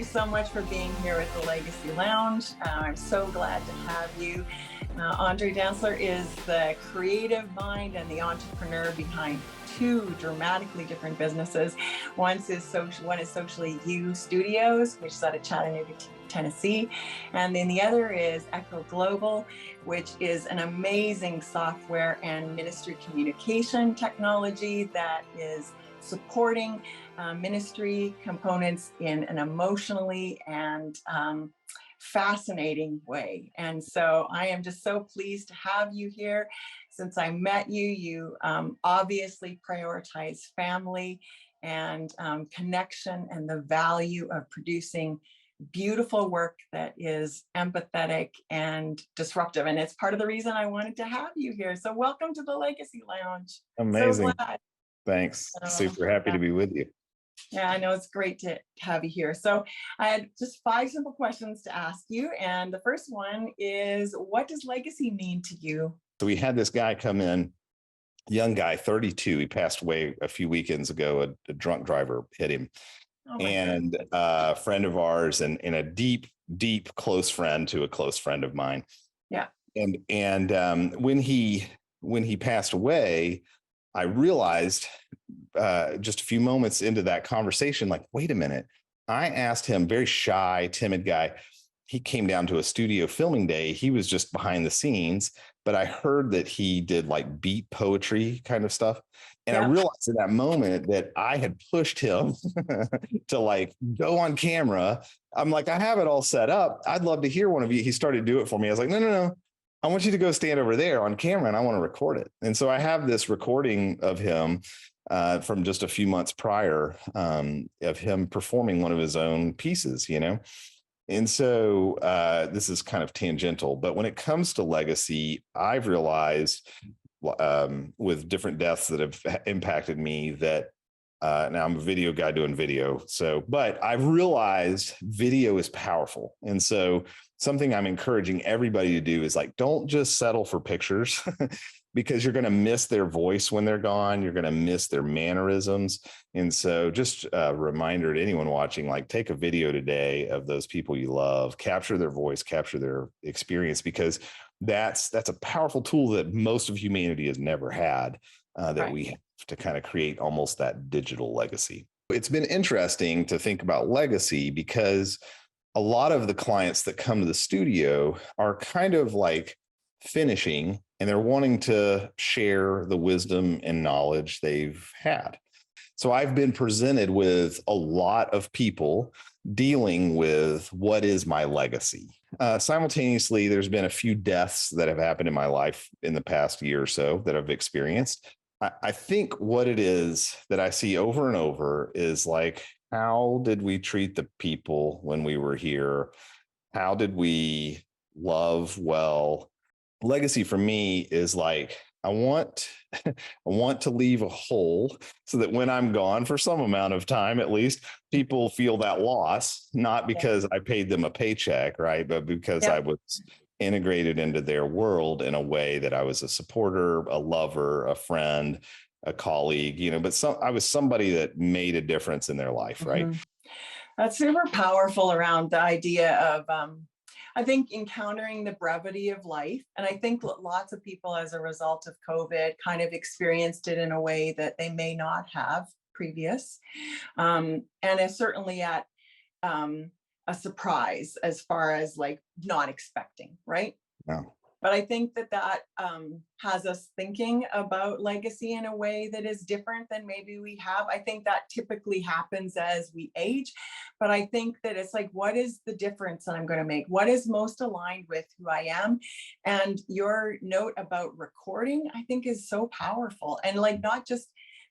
so much for being here with the Legacy Lounge. I'm so glad to have you. Andre Dantzler is the creative mind and the entrepreneur behind two dramatically different businesses. One is SociallyU Studios, which is out of Chattanooga, Tennessee. And then the other is Echo Global, which is an amazing software and ministry communication technology that is supporting ministry components in an emotionally and fascinating way. And so I am just so pleased to have you here. Since I met you, you obviously prioritize family and connection and the value of producing beautiful work that is empathetic and disruptive. And it's part of the reason I wanted to have you here. So welcome to the Legacy Lounge. Amazing. So glad. Thanks. Super happy to be with you. Yeah, I know, it's great to have you here. So I had just 5 simple questions to ask you. And the first one is, what does legacy mean to you? So we had this guy come in, young guy, 32. He passed away a few weekends ago. A drunk driver hit him. And a friend of ours and a deep, close friend to a close friend of mine. Yeah. And when he passed away, I realized just a few moments into that conversation, like, wait a minute, I asked him, very shy, timid guy. He came down to a studio filming day. He was just behind the scenes, but I heard that he did like beat poetry kind of stuff. And I realized in that moment that I had pushed him to like go on camera. I'm like, I have it all set up. I'd love to hear one of you. He started to do it for me. I was like, no. I want you to go stand over there on camera and I want to record it. And so I have this recording of him from just a few months prior of him performing one of his own pieces, you know? And so this is kind of tangential, but when it comes to legacy, I've realized with different deaths that have impacted me that now I'm a video guy doing video. But I've realized video is powerful. And so something I'm encouraging everybody to do is like, don't just settle for pictures because you're going to miss their voice when they're gone. You're going to miss their mannerisms. And so just a reminder to anyone watching, like, take a video today of those people you love, capture their voice, capture their experience, because that's a powerful tool that most of humanity has never had, that we have to kind of create almost that digital legacy. It's been interesting to think about legacy because a lot of the clients that come to the studio are kind of like finishing and they're wanting to share the wisdom and knowledge they've had. So I've been presented with a lot of people dealing with what is my legacy. Simultaneously, there's been a few deaths that have happened in my life in the past year or so that I've experienced. I think what it is that I see over and over is like, how did we treat the people when we were here? How did we love well? Legacy for me is like, I want to leave a hole so that when I'm gone for some amount of time, at least, people feel that loss, not because I paid them a paycheck, right? But because I was integrated into their world in a way that I was a supporter, a lover, a friend, a colleague, you know, but I was somebody that made a difference in their life, right? That's super powerful around the idea of, I think, encountering the brevity of life. And I think lots of people, as a result of COVID, kind of experienced it in a way that they may not have previous. And it's certainly at a surprise as far as like not expecting, right? No. But I think that has us thinking about legacy in a way that is different than maybe we have. I think that typically happens as we age, but I think that it's like, what is the difference that I'm going to make? What is most aligned with who I am? And your note about recording, I think, is so powerful. And like, not just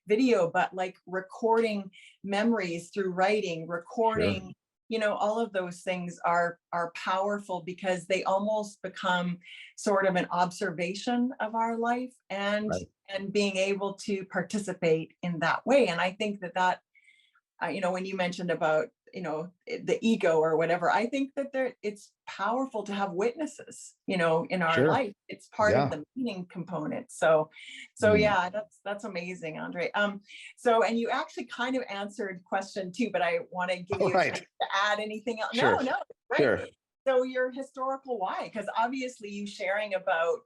video, but like recording memories through writing, recording, you know, all of those things are powerful because they almost become sort of an observation of our life and being able to participate in that way. And I think that you know, when you mentioned about the ego or whatever. I think that it's powerful to have witnesses, in our Sure. life. It's part of Yeah. the meaning component. So Mm. yeah, that's amazing, Andre. So, and you actually kind of answered question two, but I want to give All you a right. chance to add anything else. Sure. No, right. Sure. So your historical why, because obviously you sharing about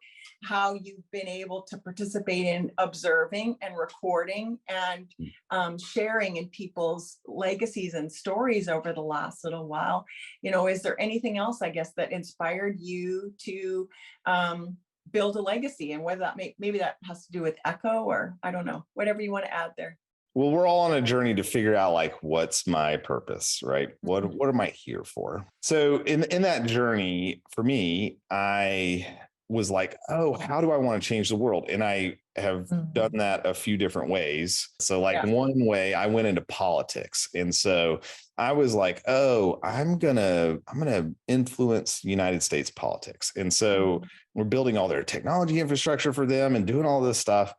how you've been able to participate in observing and recording and sharing in people's legacies and stories over the last little while. Is there anything else, I guess, that inspired you to build a legacy, and whether that maybe that has to do with echo, or I don't know, whatever you want to add there. Well, we're all on a journey to figure out like what's my purpose, right? What am I here for? So in that journey, for me, I was like, oh, how do I want to change the world? And I have done Mhm. that a few different ways. So like Yeah. one way I went into politics. And so I was like, oh, I'm gonna influence United States politics. And so Mhm. we're building all their technology infrastructure for them and doing all this stuff.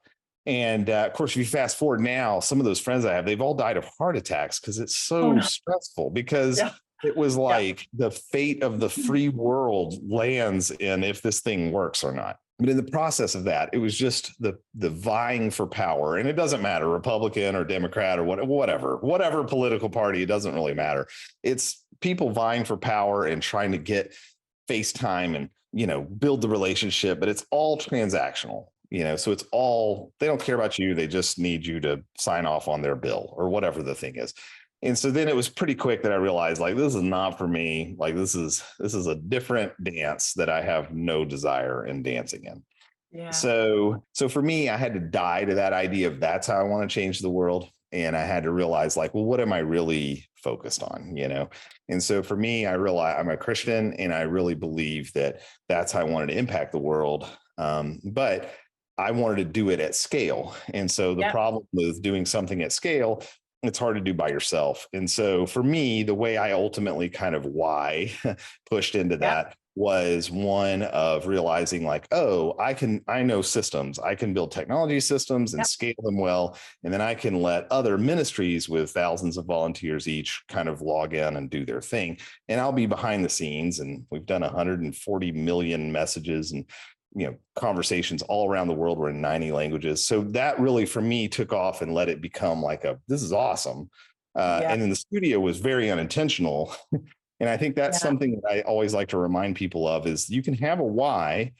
And of course, if you fast forward now, some of those friends I have, they've all died of heart attacks because it's Oh so no. stressful, because Yeah. it was Yeah. like the fate of the free world lands in if this thing works or not. But in the process of that, it was just the vying for power. And it doesn't matter, Republican or Democrat or whatever political party, it doesn't really matter. It's people vying for power and trying to get FaceTime and, build the relationship, but it's all transactional. So it's all, they don't care about you. They just need you to sign off on their bill or whatever the thing is. And so then it was pretty quick that I realized like, this is not for me. Like this is a different dance that I have no desire in dancing in. Yeah. So for me, I had to die to that idea of that's how I want to change the world. And I had to realize like, well, what am I really focused on? And so for me, I realized I'm a Christian and I really believe that that's how I wanted to impact the world. But I wanted to do it at scale. And so the Yeah. problem with doing something at scale, it's hard to do by yourself. And so for me, the way I ultimately kind of why pushed into Yeah. that was one of realizing like, oh, I know systems. I can build technology systems and Yeah. scale them well. And then I can let other ministries with thousands of volunteers each kind of log in and do their thing. And I'll be behind the scenes. And we've done 140 million messages and conversations all around the world. We're in 90 languages. So that really for me took off and let it become like this is awesome. Yeah. And then the studio was very unintentional. And I think that's Yeah. something that I always like to remind people of is you can have a why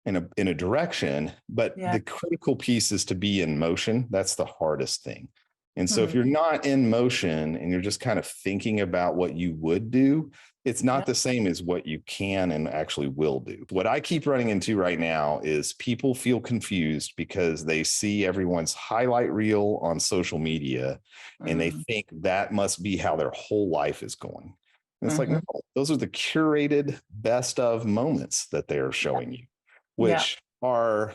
in a direction, but Yeah. the critical piece is to be in motion. That's the hardest thing. And so if Hmm. you're not in motion and you're just kind of thinking about what you would do, it's not Yeah. the same as what you can and actually will do. What I keep running into right now is people feel confused because they see everyone's highlight reel on social media and they Mm. think that must be how their whole life is going. And it's like, Hmm. no, those are the curated best of moments that they're Yeah. showing you, Yeah. which are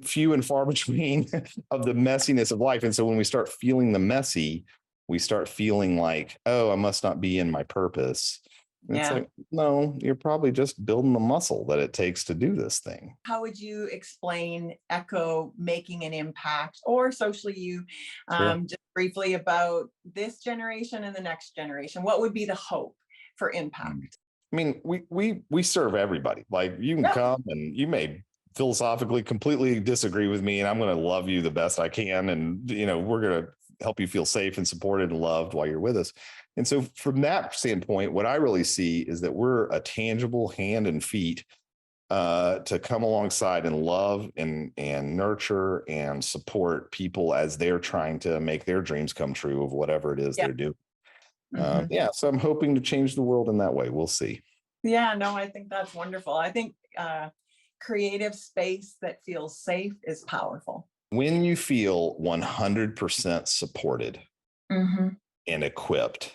few and far between of the messiness of life. And so when we start feeling the messy, we start feeling like, oh, I must not be in my purpose. And it's Yeah. like, no, you're probably just building the muscle that it takes to do this thing. How would you explain Echo making an impact, or SociallyU, Sure. just briefly about this generation and the next generation? What would be the hope for impact? I mean, we serve everybody. Like you can Yeah. come and you may philosophically completely disagree with me, and I'm going to love you the best I can, and we're going to help you feel safe and supported and loved while you're with us. And so, from that standpoint, what I really see is that we're a tangible hand and feet to come alongside and love and nurture and support people as they're trying to make their dreams come true of whatever it is Yeah. they're doing. Hmm. Yeah, so I'm hoping to change the world in that way. We'll see. Yeah, no, I think that's wonderful. I think creative space that feels safe is powerful. When you feel 100% supported Hmm. and equipped,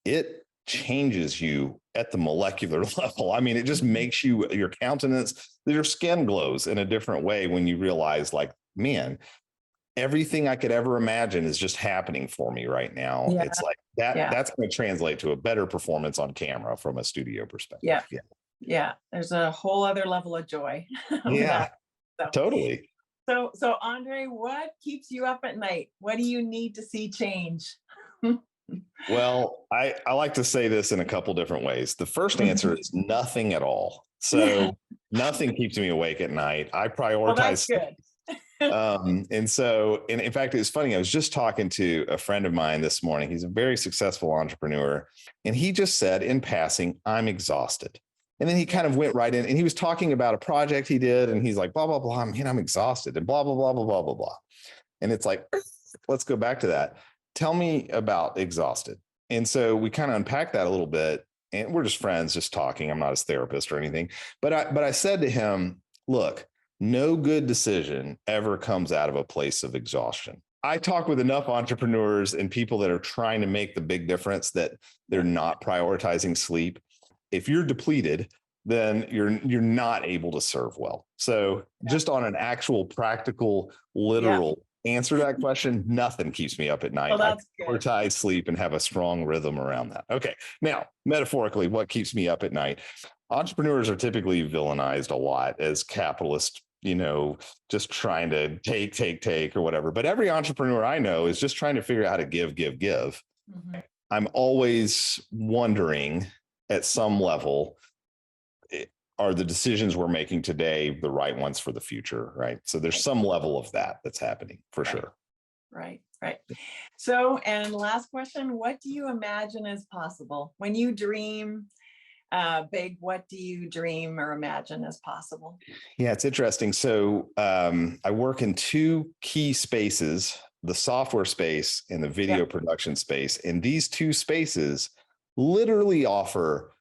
it changes you at the molecular level. I mean, it just makes your countenance, your skin glows in a different way when you realize, like, man, everything I could ever imagine is just happening for me right now. Yeah. It's like that, Yeah. that's going to translate to a better performance on camera from a studio perspective. Yeah. Yeah. Yeah. There's a whole other level of joy with Yeah, that. So, totally. so Andre, what keeps you up at night? What do you need to see change? Well, I like to say this in a couple different ways. The first answer is nothing at all. So nothing keeps me awake at night. I Well, that's prioritize. good. And in fact, it was funny. I was just talking to a friend of mine this morning. He's a very successful entrepreneur. And he just said in passing, I'm exhausted. And then he kind of went right in and he was talking about a project he did. And he's like, blah, blah, blah. Man, I'm exhausted and blah, blah, blah, blah, blah, blah, blah. And it's like, let's go back to that. Tell me about exhausted. And so we kind of unpacked that a little bit. And we're just friends, just talking. I'm not his therapist or anything. But I said to him, look, no good decision ever comes out of a place of exhaustion. I talk with enough entrepreneurs and people that are trying to make the big difference that they're not prioritizing sleep. If you're depleted, then you're not able to serve well. So just on an actual practical, literal answer to that question, nothing keeps me up at night. Well, that's I prioritize sleep and have a strong rhythm around that. Okay. Now, metaphorically, what keeps me up at night? Entrepreneurs are typically villainized a lot as capitalist, just trying to take or whatever. But every entrepreneur I know is just trying to figure out how to give. Mm-hmm. I'm always wondering at some level, are the decisions we're making today the right ones for the future, right? So there's some level of that's happening for sure. Right. So, and last question, what do you imagine is possible? When you dream big, what do you dream or imagine as possible? Yeah, it's interesting. So I work in two key spaces, the software space and the video production space. And these two spaces literally offer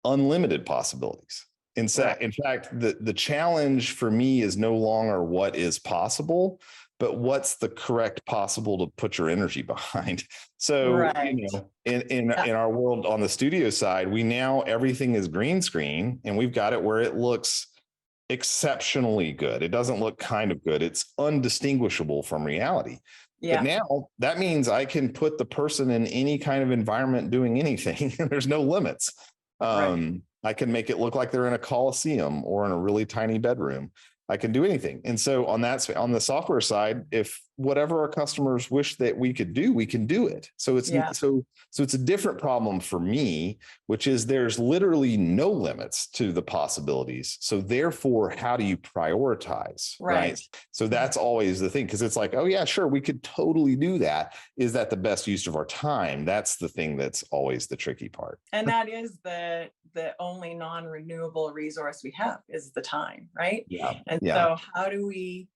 unlimited possibilities. In fact, the challenge for me is no longer what is possible, but what's the correct possible to put your energy behind. So, in our world on the studio side, we now everything is green screen and we've got it where it looks exceptionally good. It doesn't look kind of good. It's undistinguishable from reality. But now that means I can put the person in any kind of environment doing anything. There's no limits. I can make it look like they're in a coliseum or in a really tiny bedroom. I can do anything. And so on the software side, if whatever our customers wish that we could do, we can do it. So it's so it's a different problem for me, which is there's literally no limits to the possibilities. So therefore, how do you prioritize? Right. So that's always the thing, because it's like, oh yeah, sure, we could totally do that. Is that the best use of our time? That's the thing that's always the tricky part. And that is the only non-renewable resource we have is the time, right? So how do we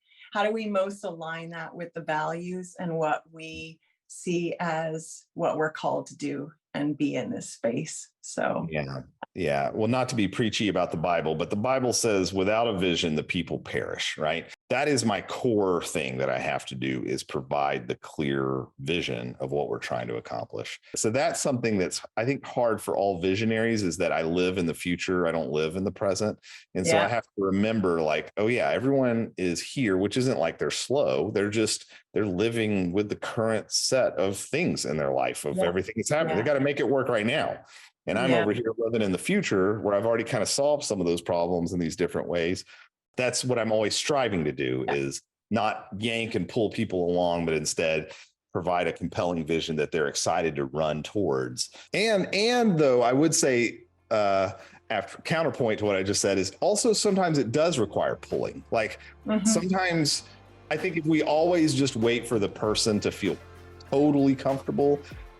most align that with the values and what we see as what we're called to do and be in this space? So well, not to be preachy about the Bible, but the Bible says without a vision the people perish, right? That is my core thing that I have to do, is provide the clear vision of what we're trying to accomplish. So that's something that's, I think, hard for all visionaries, is that I live in the future, I don't live in the present. And so I have to remember, like, oh yeah, everyone is here, which isn't like they're slow. They're living with the current set of things in their life, of everything that's happening. They got to make it work right now. And I'm over here living in the future where I've already kind of solved some of those problems in these different ways. That's what I'm always striving to do, is not yank and pull people along, but instead provide a compelling vision that they're excited to run towards. And though I would say, after counterpoint to what I just said, is also sometimes it does require pulling. Like sometimes I think if we always just wait for the person to feel totally comfortable,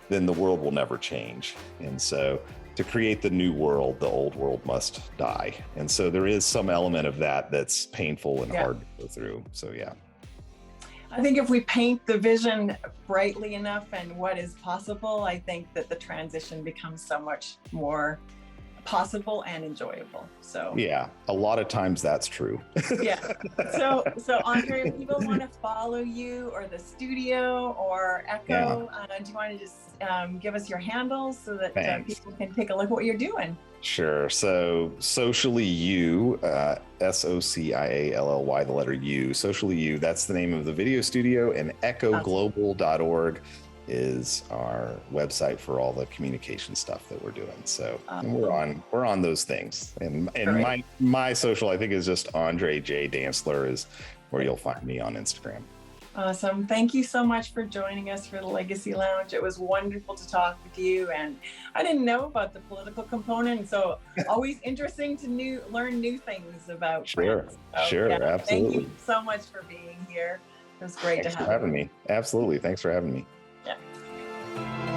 then the world will never change. And so to create the new world, the old world must die. And so there is some element of that that's painful and hard to go through. So I think if we paint the vision brightly enough and what is possible, I think that the transition becomes so much more possible and enjoyable. So a lot of times that's true. So Andre, if people want to follow you or the studio or Echo, do you want to just give us your handles so that people can take a look at what you're doing? Sure. So SociallyU, SociallyY, the letter U, SociallyU, that's the name of the video studio, and echoglobal.org is our website for all the communication stuff that we're doing. So we're on those things. And my social, I think, is just Andre J. Dantzler is where you'll find me on Instagram. Awesome. Thank you so much for joining us for the Legacy Lounge. It was wonderful to talk with you. And I didn't know about the political component. So always interesting to learn new things about Sure, France. So yeah, sure, thank you absolutely. so much for being here. It was great to Thanks for have you. having me. Absolutely. Thanks for having me. Yeah.